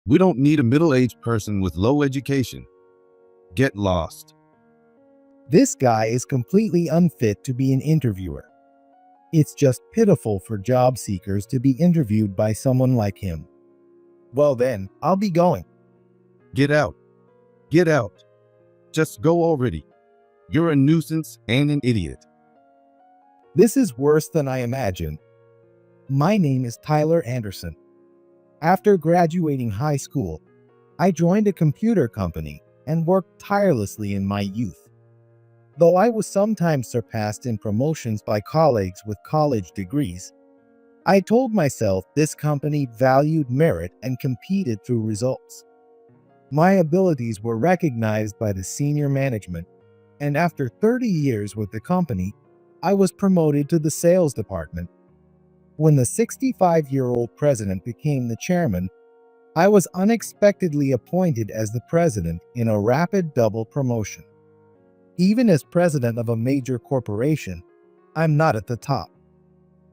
We don't need a middle-aged person with low education. Get lost. This guy is completely unfit to be an interviewer. It's just pitiful for job seekers to be interviewed by someone like him. Well then, I'll be going. Get out. Get out. Just go already. You're a nuisance and an idiot. This is worse than I imagined. My name is Tyler Anderson. After graduating high school, I joined a computer company and worked tirelessly in my youth. Though I was sometimes surpassed in promotions by colleagues with college degrees, I told myself this company valued merit and competed through results. My abilities were recognized by the senior management, and after 30 years with the company, I was promoted to the sales department. When the 65-year-old president became the chairman, I was unexpectedly appointed as the president in a rapid double promotion. Even as president of a major corporation, I'm not at the top.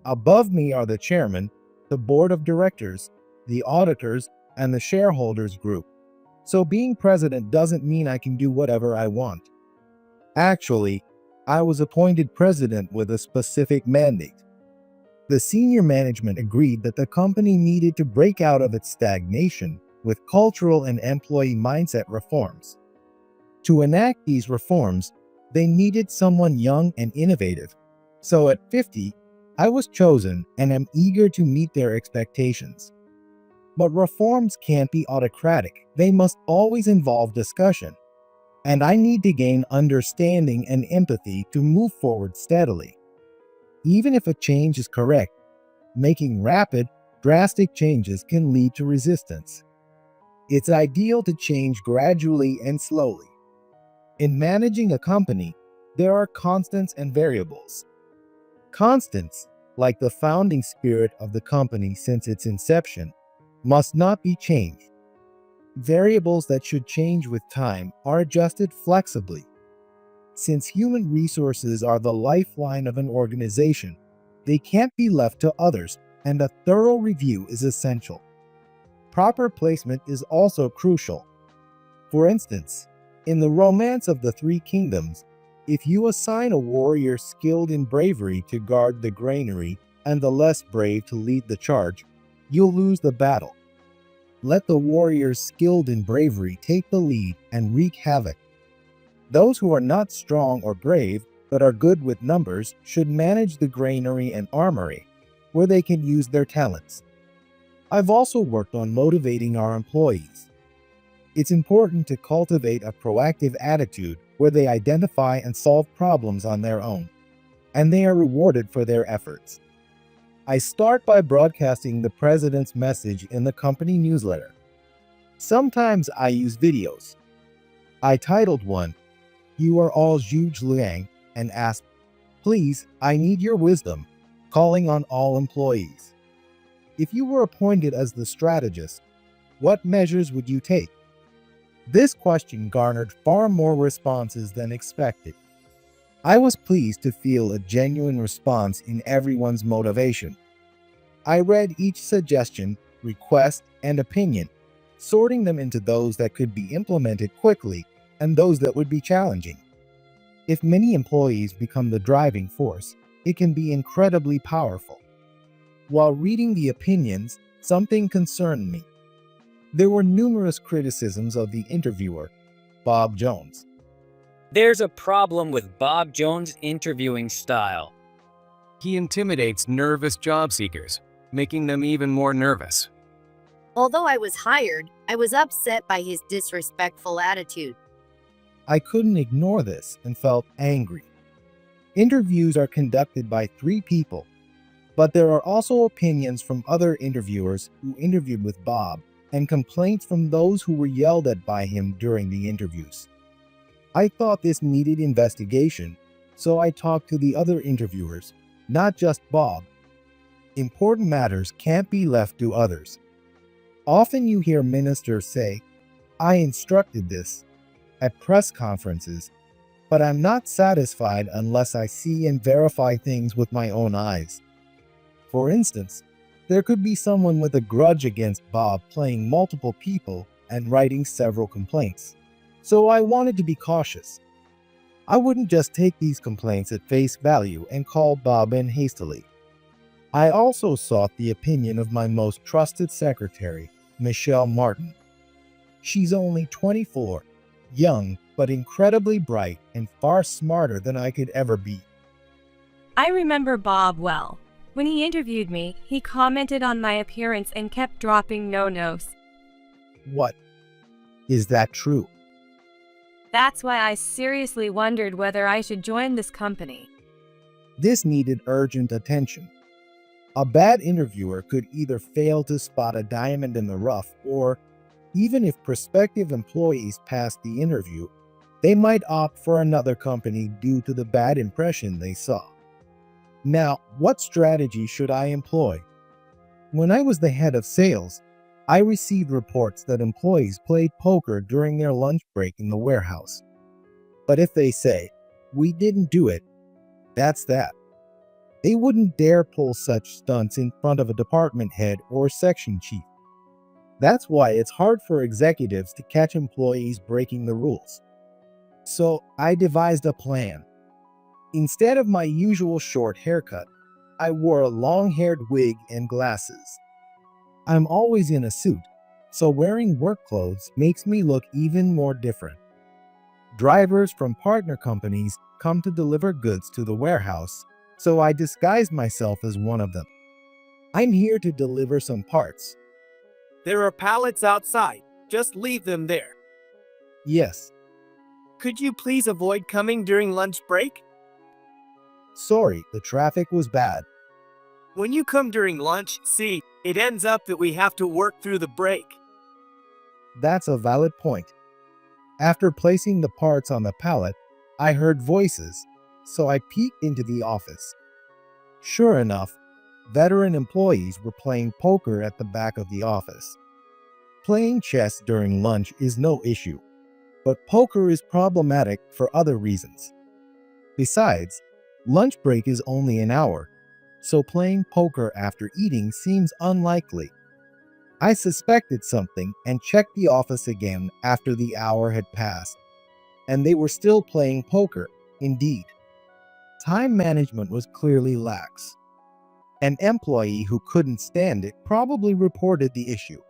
Above me are the chairman, the board of directors, the auditors, and the shareholders group. So being president doesn't mean I can do whatever I want. Actually, I was appointed president with a specific mandate. The senior management agreed that the company needed to break out of its stagnation with cultural and employee mindset reforms. To enact these reforms, they needed someone young and innovative. So at 50, I was chosen and am eager to meet their expectations. But reforms can't be autocratic. They must always involve discussion. And I need to gain understanding and empathy to move forward steadily. Even if a change is correct, making rapid, drastic changes can lead to resistance. It's ideal to change gradually and slowly. In managing a company, there are constants and variables. Constants, like the founding spirit of the company since its inception, must not be changed. Variables that should change with time are adjusted flexibly. Since human resources are the lifeline of an organization, they can't be left to others, and a thorough review is essential. Proper placement is also crucial. For instance, in the Romance of the Three Kingdoms, if you assign a warrior skilled in bravery to guard the granary and the less brave to lead the charge, you'll lose the battle. Let the warriors skilled in bravery take the lead and wreak havoc. Those who are not strong or brave, but are good with numbers, should manage the granary and armory, where they can use their talents. I've also worked on motivating our employees. It's important to cultivate a proactive attitude where they identify and solve problems on their own, and they are rewarded for their efforts. I start by broadcasting the president's message in the company newsletter. Sometimes I use videos. I titled one, "You Are All Zhuge Liang," and asked, "Please, I need your wisdom," calling on all employees. If you were appointed as the strategist, what measures would you take? This question garnered far more responses than expected. I was pleased to feel a genuine response in everyone's motivation. I read each suggestion, request, and opinion, sorting them into those that could be implemented quickly and those that would be challenging. If many employees become the driving force, it can be incredibly powerful. While reading the opinions, something concerned me. There were numerous criticisms of the interviewer, Bob Jones. There's a problem with Bob Jones' interviewing style. He intimidates nervous job seekers, making them even more nervous. Although I was hired, I was upset by his disrespectful attitude. I couldn't ignore this and felt angry. Interviews are conducted by 3 people, but there are also opinions from other interviewers who interviewed with Bob and complaints from those who were yelled at by him during the interviews. I thought this needed investigation, so I talked to the other interviewers, not just Bob. Important matters can't be left to others. Often you hear ministers say, "I instructed this," at press conferences, but I'm not satisfied unless I see and verify things with my own eyes. For instance, There could be someone with a grudge against Bob playing multiple people and writing several complaints. So I wanted to be cautious. I wouldn't just take these complaints at face value and call Bob in hastily. I also sought the opinion of my most trusted secretary, Michelle Martin. She's only 24, young but incredibly bright and far smarter than I could ever be. I remember Bob well. When he interviewed me, he commented on my appearance and kept dropping no-nos. What? Is that true? That's why I seriously wondered whether I should join this company. This needed urgent attention. A bad interviewer could either fail to spot a diamond in the rough, or, even if prospective employees passed the interview, they might opt for another company due to the bad impression they saw. Now, what strategy should I employ? When I was the head of sales, I received reports that employees played poker during their lunch break in the warehouse. But if they say, "We didn't do it," that's that. They wouldn't dare pull such stunts in front of a department head or section chief. That's why it's hard for executives to catch employees breaking the rules. So I devised a plan. Instead of my usual short haircut, I wore a long-haired wig and glasses. I'm always in a suit, so wearing work clothes makes me look even more different. Drivers from partner companies come to deliver goods to the warehouse, so I disguise myself as one of them. I'm here to deliver some parts. There are pallets outside. Just leave them there. Yes. Could you please avoid coming during lunch break? Sorry, the traffic was bad. When you come during lunch, see, it ends up that we have to work through the break. That's a valid point. After placing the parts on the pallet, I heard voices, so I peeked into the office. Sure enough, veteran employees were playing poker at the back of the office. Playing chess during lunch is no issue, but poker is problematic for other reasons. Besides, lunch break is only an hour, so playing poker after eating seems unlikely. I suspected something and checked the office again after the hour had passed, and they were still playing poker, indeed. Time management was clearly lax. An employee who couldn't stand it probably reported the issue.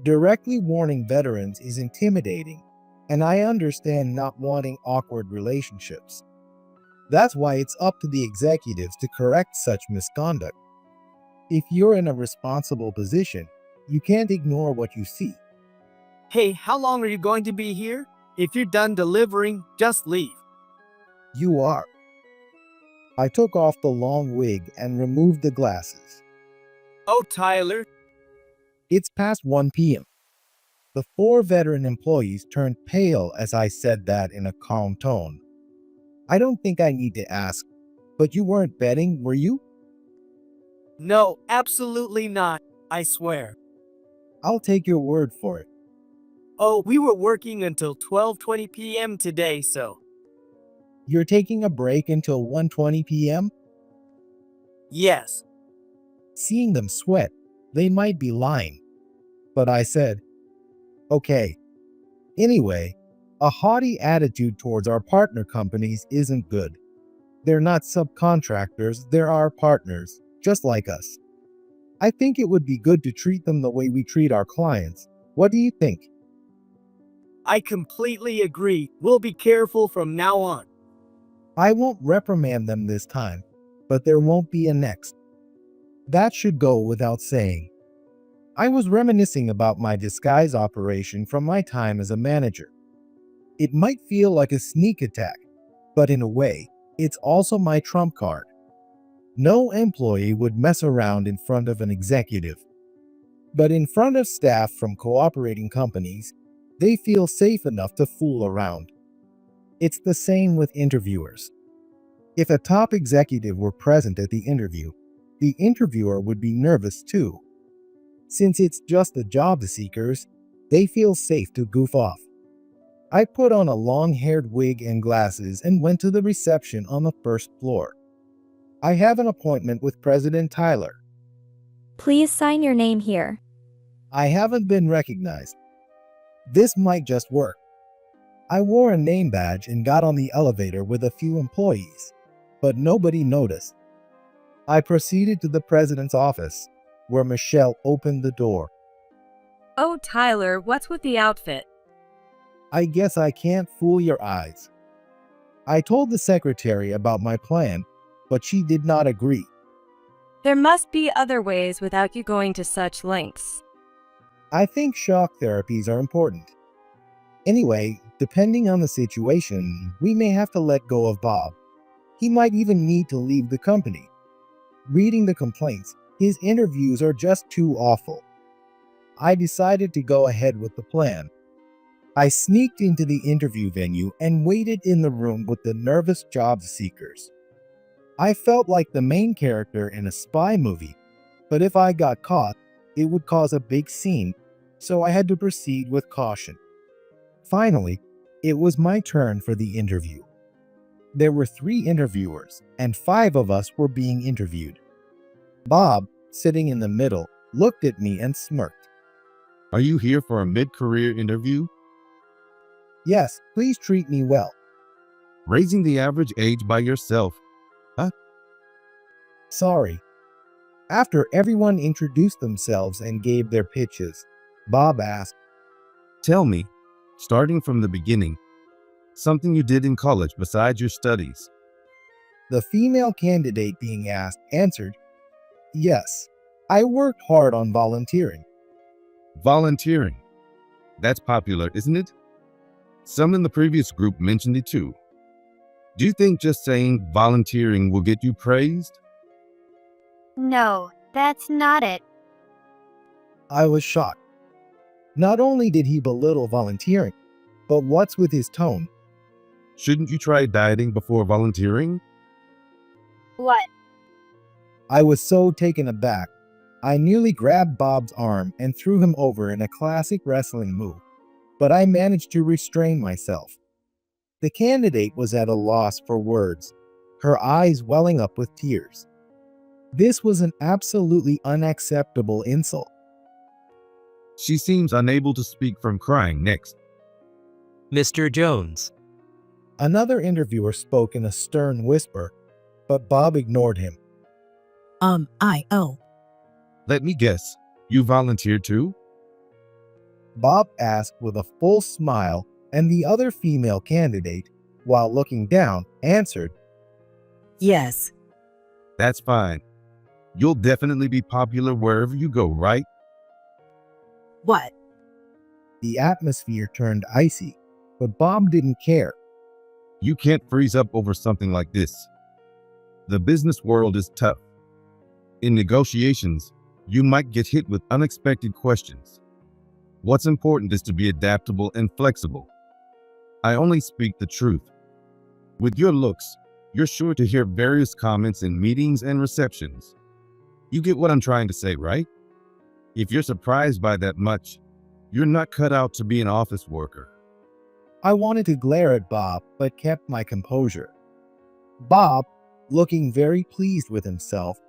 Directly warning veterans is intimidating, and I understand not wanting awkward relationships. That's why it's up to the executives to correct such misconduct. If you're in a responsible position, you can't ignore what you see. Hey, how long are you going to be here? If you're done delivering, just leave. You are. I took off the long wig and removed the glasses. Oh, Tyler. It's past 1 p.m. The 4 veteran employees turned pale as I said that in a calm tone. I don't think I need to ask, but you weren't betting, were you? No, absolutely not, I swear. I'll take your word for it. Oh, we were working until 12:20 p.m. today, so. You're taking a break until 1:20 p.m.? Yes. Seeing them sweat, they might be lying. But I said, okay. Anyway, a haughty attitude towards our partner companies isn't good. They're not subcontractors, they're our partners, just like us. I think it would be good to treat them the way we treat our clients. What do you think? I completely agree. We'll be careful from now on. I won't reprimand them this time, but there won't be a next. That should go without saying. I was reminiscing about my disguise operation from my time as a manager. It might feel like a sneak attack, but in a way, it's also my trump card. No employee would mess around in front of an executive. But in front of staff from cooperating companies, they feel safe enough to fool around. It's the same with interviewers. If a top executive were present at the interviewer would be nervous too. Since it's just the job seekers, they feel safe to goof off. I put on a long-haired wig and glasses and went to the reception on the first floor. I have an appointment with President Tyler. Please sign your name here. I haven't been recognized. This might just work. I wore a name badge and got on the elevator with a few employees, but nobody noticed. I proceeded to the president's office, where Michelle opened the door. Oh, Tyler, what's with the outfit? I guess I can't fool your eyes. I told the secretary about my plan, but she did not agree. There must be other ways without you going to such lengths. I think shock therapies are important. Anyway, depending on the situation, we may have to let go of Bob. He might even need to leave the company. Reading the complaints, his interviews are just too awful. I decided to go ahead with the plan. I sneaked into the interview venue and waited in the room with the nervous job seekers. I felt like the main character in a spy movie, but if I got caught, it would cause a big scene, so I had to proceed with caution. Finally, it was my turn for the interview. There were 3 interviewers, and 5 of us were being interviewed. Bob, sitting in the middle, looked at me and smirked. Are you here for a mid-career interview? Yes, please treat me well. Raising the average age by yourself. Huh? Sorry. After everyone introduced themselves and gave their pitches, Bob asked, Tell me, starting from the beginning, something you did in college besides your studies. The female candidate being asked answered, Yes, I worked hard on volunteering. Volunteering. That's popular, isn't it? Some in the previous group mentioned it too. Do you think just saying volunteering will get you praised? No, that's not it. I was shocked. Not only did he belittle volunteering, but what's with his tone? Shouldn't you try dieting before volunteering? What? I was so taken aback, I nearly grabbed Bob's arm and threw him over in a classic wrestling move, but I managed to restrain myself. The candidate was at a loss for words, her eyes welling up with tears. This was an absolutely unacceptable insult. She seems unable to speak from crying next. Mr. Jones. Another interviewer spoke in a stern whisper, but Bob ignored him. Oh. Let me guess, you volunteered too? Bob asked with a full smile, and the other female candidate, while looking down, answered, Yes. That's fine. You'll definitely be popular wherever you go, right? What? The atmosphere turned icy, but Bob didn't care. You can't freeze up over something like this. The business world is tough. In negotiations, you might get hit with unexpected questions. What's important is to be adaptable and flexible. I only speak the truth. With your looks, you're sure to hear various comments in meetings and receptions. You get what I'm trying to say, right? If you're surprised by that much, you're not cut out to be an office worker. I wanted to glare at Bob, but kept my composure. Bob, looking very pleased with himself,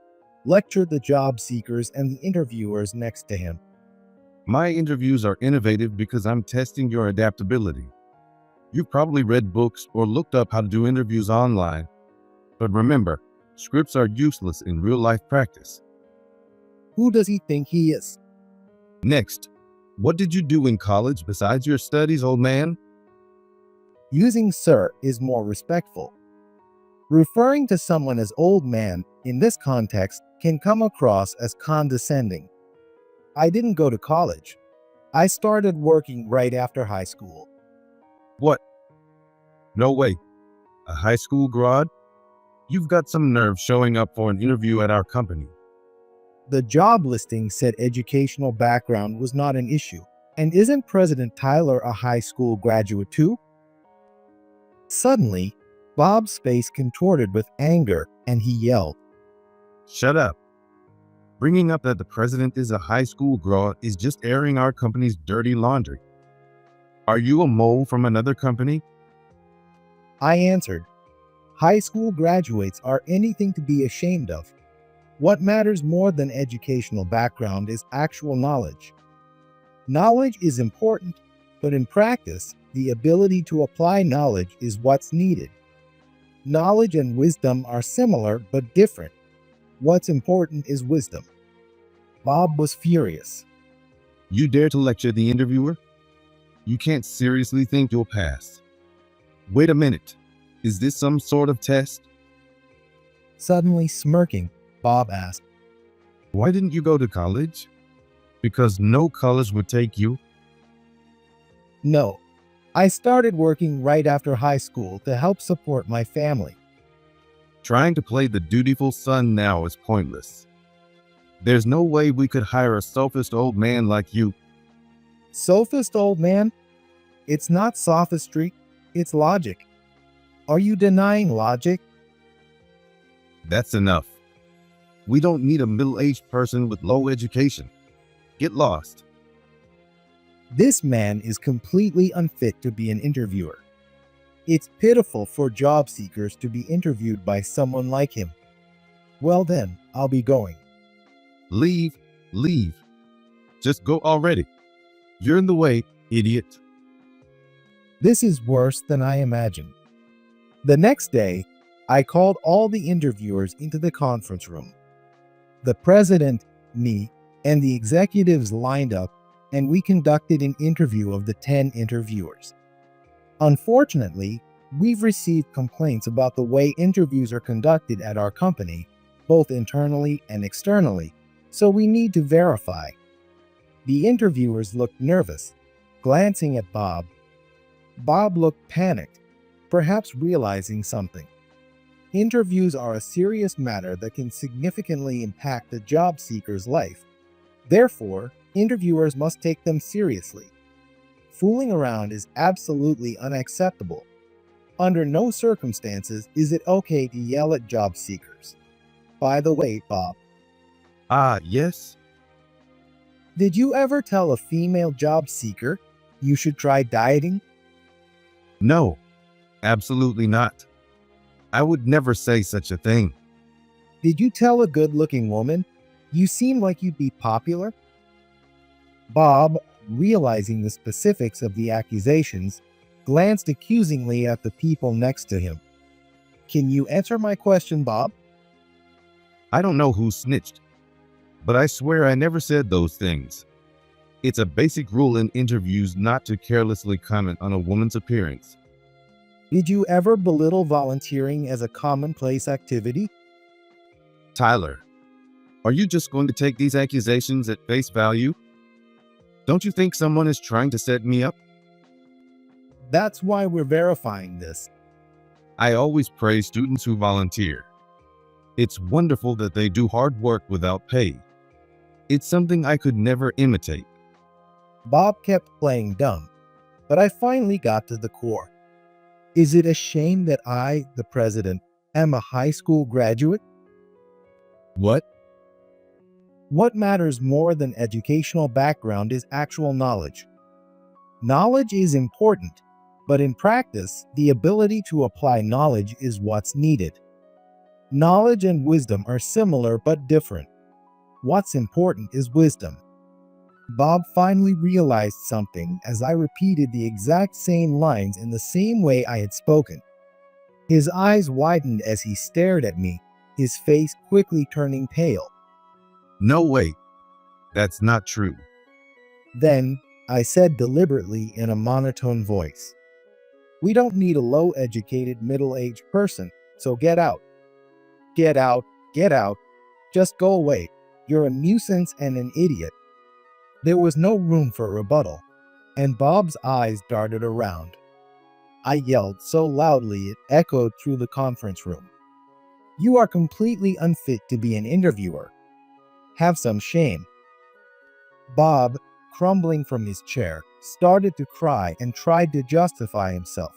lectured the job seekers and the interviewers next to him. My interviews are innovative because I'm testing your adaptability. You've probably read books or looked up how to do interviews online. But remember, scripts are useless in real-life practice. Who does he think he is? Next, what did you do in college besides your studies, old man? Using sir is more respectful. Referring to someone as old man in this context can come across as condescending. I didn't go to college. I started working right after high school. What? No way. A high school grad? You've got some nerve showing up for an interview at our company. The job listing said educational background was not an issue. And isn't President Tyler a high school graduate too? Suddenly, Bob's face contorted with anger and he yelled, Shut up. Bringing up that the president is a high school grad is just airing our company's dirty laundry. Are you a mole from another company? I answered, high school graduates are anything to be ashamed of. What matters more than educational background is actual knowledge. Knowledge is important, but in practice, the ability to apply knowledge is what's needed. Knowledge and wisdom are similar but different. What's important is wisdom. Bob was furious. You dare to lecture the interviewer? You can't seriously think you'll pass. Wait a minute. Is this some sort of test? Suddenly smirking, Bob asked, Why didn't you go to college? Because no college would take you. "No. I started working right after high school to help support my family." Trying to play the dutiful son now is pointless. There's no way we could hire a sophist old man like you. Sophist, old man? It's not sophistry, it's logic. Are you denying logic? That's enough. We don't need a middle-aged person with low education. Get lost. This man is completely unfit to be an interviewer. It's pitiful for job seekers to be interviewed by someone like him. Well then, I'll be going. Leave. Just go already. You're in the way, idiot. This is worse than I imagined. The next day, I called all the interviewers into the conference room. The president, me, and the executives lined up, and we conducted an interview of the 10 interviewers. Unfortunately, we've received complaints about the way interviews are conducted at our company, both internally and externally, so we need to verify. The interviewers looked nervous, glancing at Bob. Bob looked panicked, perhaps realizing something. Interviews are a serious matter that can significantly impact the job seeker's life. Therefore, interviewers must take them seriously. Fooling around is absolutely unacceptable. Under no circumstances is it okay to yell at job seekers. By the way, Bob, Yes? did you ever tell a female job seeker you should try dieting? No, absolutely not. I would never say such a thing. Did you tell a good-looking woman you seem like you'd be popular? Bob, realizing the specifics of the accusations, glanced accusingly at the people next to him. Can you answer my question, Bob? I don't know who snitched, but I swear I never said those things. It's a basic rule in interviews not to carelessly comment on a woman's appearance. Did you ever belittle volunteering as a commonplace activity? Tyler, are you just going to take these accusations at face value? Don't you think someone is trying to set me up? That's why we're verifying this. I always praise students who volunteer. It's wonderful that they do hard work without pay. It's something I could never imitate. Bob kept playing dumb, but I finally got to the core. Is it a shame that I, the president, am a high school graduate? What? What matters more than educational background is actual knowledge. Knowledge is important, but in practice, the ability to apply knowledge is what's needed. Knowledge and wisdom are similar but different. What's important is wisdom. Bob finally realized something as I repeated the exact same lines in the same way I had spoken. His eyes widened as he stared at me, his face quickly turning pale. No way. That's not true. Then, I said deliberately in a monotone voice, "We don't need a low-educated middle-aged person, so get out. Get out, get out. Just go away. You're a nuisance and an idiot." There was no room for rebuttal, and Bob's eyes darted around. I yelled so loudly it echoed through the conference room. "You are completely unfit to be an interviewer. Have some shame." Bob, crumbling from his chair, started to cry and tried to justify himself.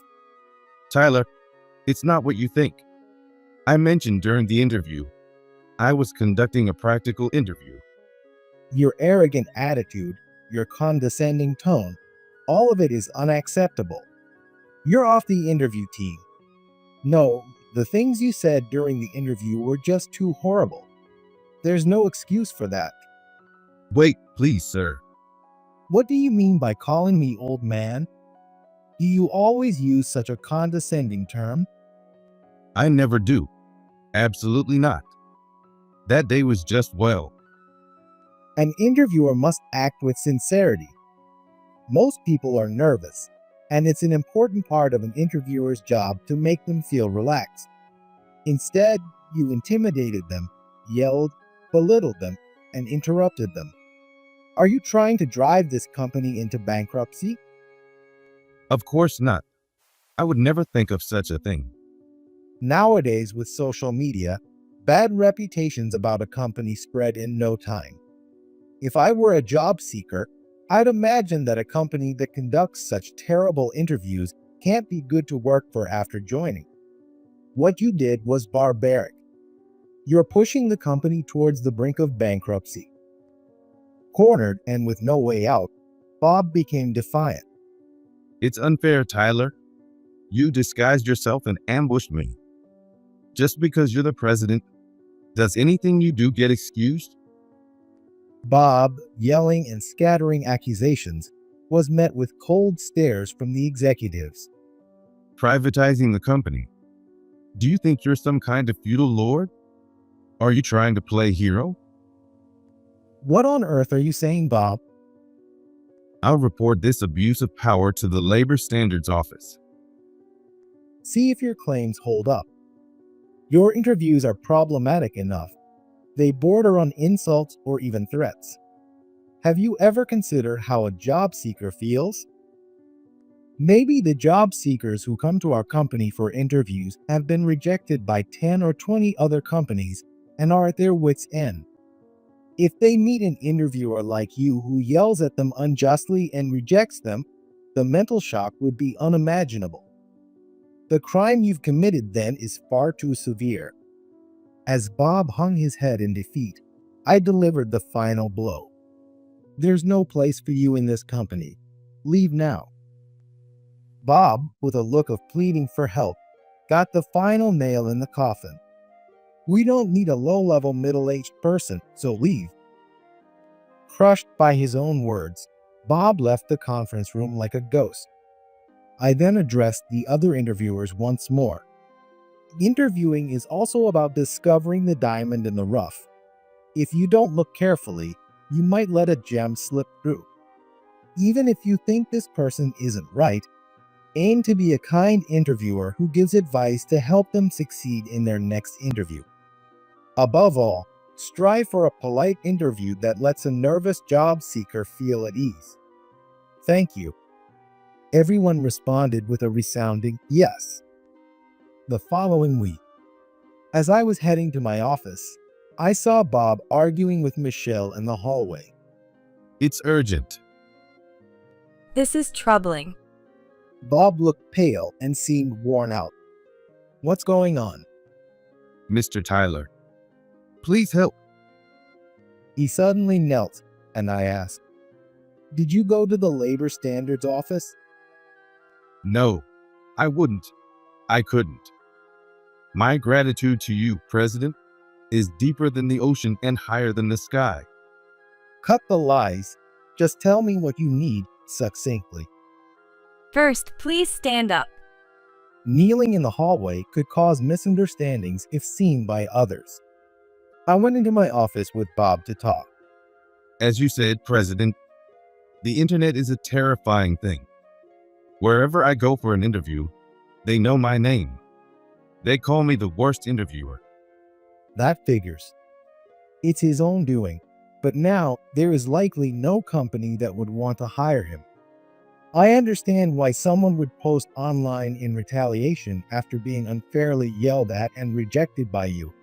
Tyler, it's not what you think. I mentioned during the interview, I was conducting a practical interview. Your arrogant attitude, your condescending tone, all of it is unacceptable. You're off the interview team. No, the things you said during the interview were just too horrible. There's no excuse for that. Wait, please, sir. What do you mean by calling me old man? Do you always use such a condescending term? I never do. Absolutely not. That day was just, well, An interviewer must act with sincerity. Most people are nervous, and it's an important part of an interviewer's job to make them feel relaxed. Instead, you intimidated them, yelled, belittled them, and interrupted them. Are you trying to drive this company into bankruptcy? of course not. I would never think of such a thing. Nowadays, with social media, bad reputations about a company spread in no time. If I were a job seeker, I'd imagine that a company that conducts such terrible interviews can't be good to work for after joining. What you did was barbaric. You're pushing the company towards the brink of bankruptcy. Cornered and with no way out, Bob became defiant. It's unfair, Tyler. You disguised yourself and ambushed me. Just because you're the president, does anything you do get excused? Bob, yelling and scattering accusations, was met with cold stares from the executives. Privatizing the company. Do you think you're some kind of feudal lord? Are you trying to play hero? What on earth are you saying, Bob? I'll report this abuse of power to the Labor Standards Office. See if your claims hold up. Your interviews are problematic enough. They border on insults or even threats. Have you ever considered how a job seeker feels? Maybe the job seekers who come to our company for interviews have been rejected by 10 or 20 other companies and are at their wits' end. If they meet an interviewer like you who yells at them unjustly and rejects them, the mental shock would be unimaginable. The crime you've committed then is far too severe. As Bob hung his head in defeat, I delivered the final blow. There's no place for you in this company. Leave now. Bob, with a look of pleading for help, got the final nail in the coffin. We don't need a low-level middle-aged person, so leave. Crushed by his own words, Bob left the conference room like a ghost. I then addressed the other interviewers once more. Interviewing is also about discovering the diamond in the rough. If you don't look carefully, you might let a gem slip through. Even if you think this person isn't right, aim to be a kind interviewer who gives advice to help them succeed in their next interview. Above all, strive for a polite interview that lets a nervous job seeker feel at ease. Thank you. Everyone responded with a resounding yes. The following week, as I was heading to my office, I saw Bob arguing with Michelle in the hallway. It's urgent. This is troubling. Bob looked pale and seemed worn out. What's going on? Mr. Tyler, please help. He suddenly knelt, and I asked, "Did you go to the Labor Standards Office?" No, I wouldn't. I couldn't. My gratitude to you, President, is deeper than the ocean and higher than the sky. Cut the lies. Just tell me what you need succinctly. First, please stand up. Kneeling in the hallway could cause misunderstandings if seen by others. I went into my office with Bob to talk. As you said, President, the internet is a terrifying thing. Wherever I go for an interview, they know my name. They call me the worst interviewer. That figures. It's his own doing, but now there is likely no company that would want to hire him. I understand why someone would post online in retaliation after being unfairly yelled at and rejected by you.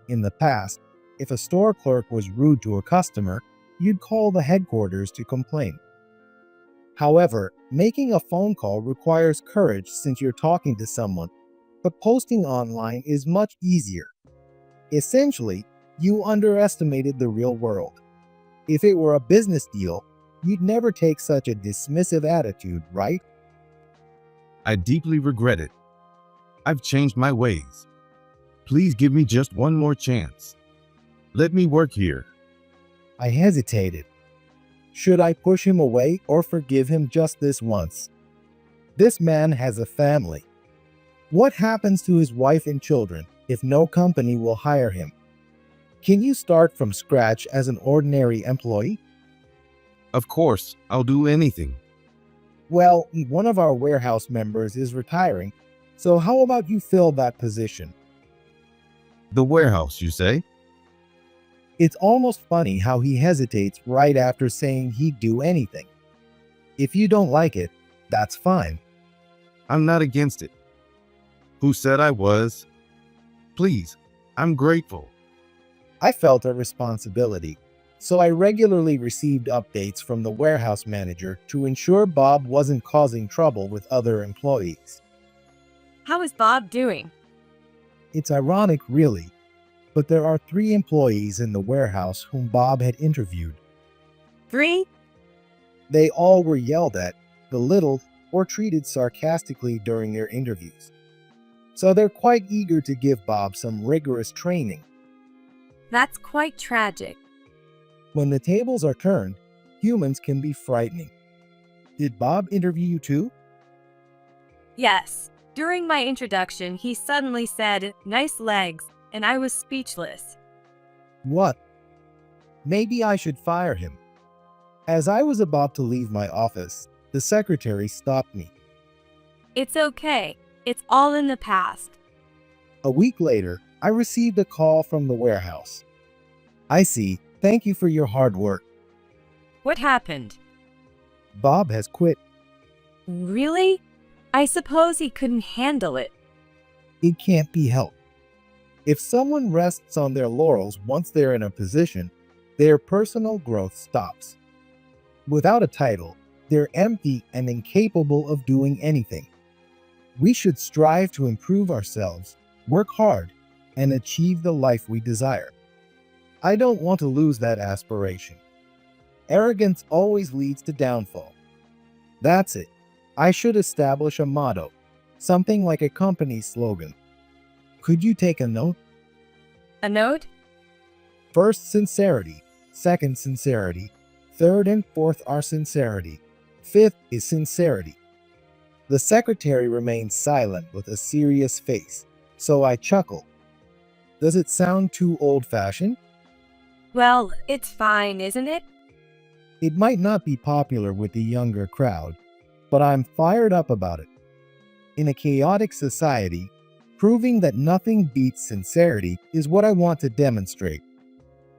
In the past, if a store clerk was rude to a customer, you'd call the headquarters to complain. However, making a phone call requires courage since you're talking to someone, but posting online is much easier. Essentially, you underestimated the real world. If it were a business deal, you'd never take such a dismissive attitude, right? I deeply regret it. I've changed my ways. Please give me just one more chance. Let me work here. I hesitated. Should I push him away or forgive him just this once? This man has a family. What happens to his wife and children if no company will hire him? Can you start from scratch as an ordinary employee? Of course, I'll do anything. Well, one of our warehouse members is retiring, so how about you fill that position? The warehouse, you say? It's almost funny how he hesitates right after saying he'd do anything. If you don't like it, that's fine. I'm not against it. Who said I was? Please, I'm grateful. I felt a responsibility, so I regularly received updates from the warehouse manager to ensure Bob wasn't causing trouble with other employees. How is Bob doing? It's ironic, really, but there are 3 employees in the warehouse whom Bob had interviewed. 3? They all were yelled at, belittled, or treated sarcastically during their interviews. So they're quite eager to give Bob some rigorous training. That's quite tragic. When the tables are turned, humans can be frightening. Did Bob interview you too? Yes. During my introduction, he suddenly said, "Nice legs," and I was speechless. What? Maybe I should fire him. As I was about to leave my office, the secretary stopped me. It's okay. It's all in the past. A week later, I received a call from the warehouse. I see. Thank you for your hard work. What happened? Bob has quit. Really? I suppose he couldn't handle it. It can't be helped. If someone rests on their laurels once they're in a position, their personal growth stops. Without a title, they're empty and incapable of doing anything. We should strive to improve ourselves, work hard, and achieve the life we desire. I don't want to lose that aspiration. Arrogance always leads to downfall. That's it. I should establish a motto, something like a company slogan. Could you take a note? A note? First, sincerity. Second, sincerity. Third and fourth are sincerity. Fifth is sincerity. The secretary remained silent with a serious face, so I chuckled. Does it sound too old-fashioned? Well, it's fine, isn't it? It might not be popular with the younger crowd, but I'm fired up about it. In a chaotic society, proving that nothing beats sincerity is what I want to demonstrate.